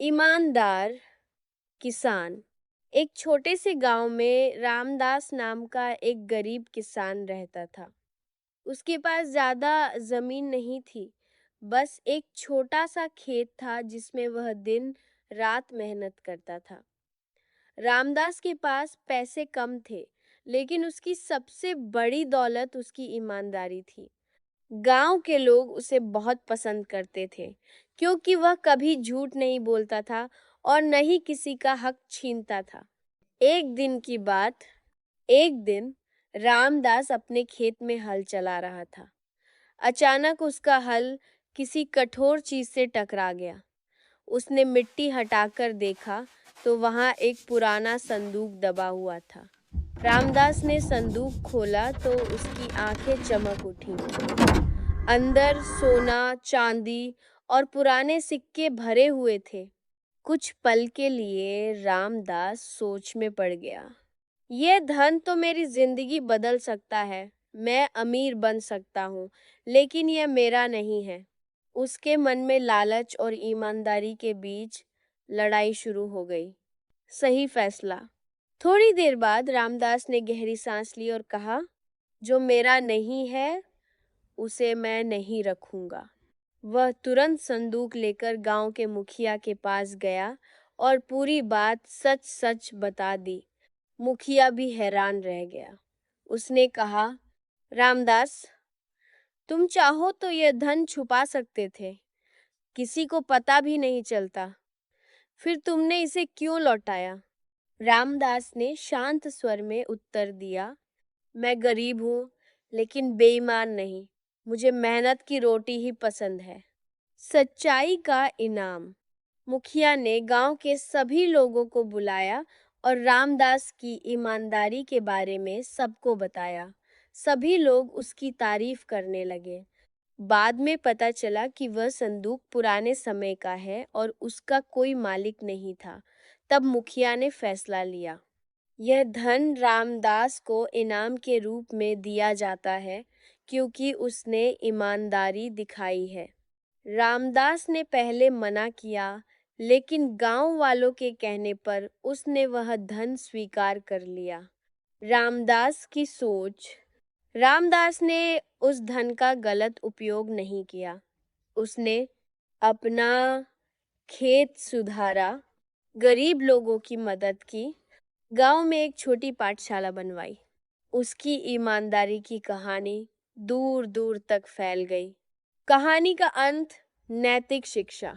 ईमानदार किसान। एक छोटे से गांव में रामदास नाम का एक गरीब किसान रहता था। उसके पास ज्यादा जमीन नहीं थी। बस एक छोटा सा खेत था जिसमें वह दिन रात मेहनत करता था। रामदास के पास पैसे कम थे, लेकिन उसकी सबसे बड़ी दौलत उसकी ईमानदारी थी। गांव के लोग उसे बहुत पसंद करते थे, क्योंकि वह कभी झूठ नहीं बोलता था और न ही किसी का हक छीनता था। एक दिन की बात। एक दिन रामदास अपने खेत में हल चला रहा था। अचानक उसका हल किसी कठोर चीज से टकरा गया। उसने मिट्टी हटाकर देखा तो वहां एक पुराना संदूक दबा हुआ था। रामदास ने संदूक खोला तो उसकी आंखें चमक उठी। अंदर सोना, चांदी और पुराने सिक्के भरे हुए थे। कुछ पल के लिए रामदास सोच में पड़ गया। यह धन तो मेरी जिंदगी बदल सकता है, मैं अमीर बन सकता हूँ, लेकिन यह मेरा नहीं है। उसके मन में लालच और ईमानदारी के बीच लड़ाई शुरू हो गई। सही फैसला। थोड़ी देर बाद रामदास ने गहरी सांस ली और कहा, जो मेरा नहीं है उसे मैं नहीं रखूंगा। वह तुरंत संदूक लेकर गांव के मुखिया के पास गया और पूरी बात सच सच बता दी। मुखिया भी हैरान रह गया। उसने कहा, रामदास, तुम चाहो तो यह धन छुपा सकते थे, किसी को पता भी नहीं चलता। फिर तुमने इसे क्यों लौटाया? रामदास ने शांत स्वर में उत्तर दिया, मैं गरीब हूँ, लेकिन बेईमान नहीं। मुझे मेहनत की रोटी ही पसंद है। सच्चाई का इनाम। मुखिया ने गांव के सभी लोगों को बुलाया और रामदास की ईमानदारी के बारे में सबको बताया। सभी लोग उसकी तारीफ करने लगे। बाद में पता चला कि वह संदूक पुराने समय का है और उसका कोई मालिक नहीं था। तब मुखिया ने फैसला लिया, यह धन रामदास को इनाम के रूप में दिया जाता है, क्योंकि उसने ईमानदारी दिखाई है। रामदास ने पहले मना किया, लेकिन गांव वालों के कहने पर उसने वह धन स्वीकार कर लिया। रामदास की सोच। रामदास ने उस धन का गलत उपयोग नहीं किया। उसने अपना खेत सुधारा, गरीब लोगों की मदद की, गांव में एक छोटी पाठशाला बनवाई। उसकी ईमानदारी की कहानी दूर दूर तक फैल गई। कहानी का अंत, नैतिक शिक्षा।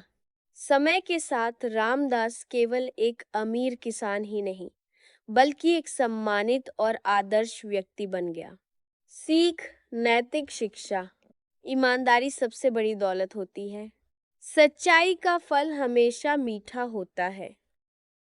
समय के साथ रामदास केवल एक अमीर किसान ही नहीं, बल्कि एक सम्मानित और आदर्श व्यक्ति बन गया। सीख, नैतिक शिक्षा। ईमानदारी सबसे बड़ी दौलत होती है। सच्चाई का फल हमेशा मीठा होता है।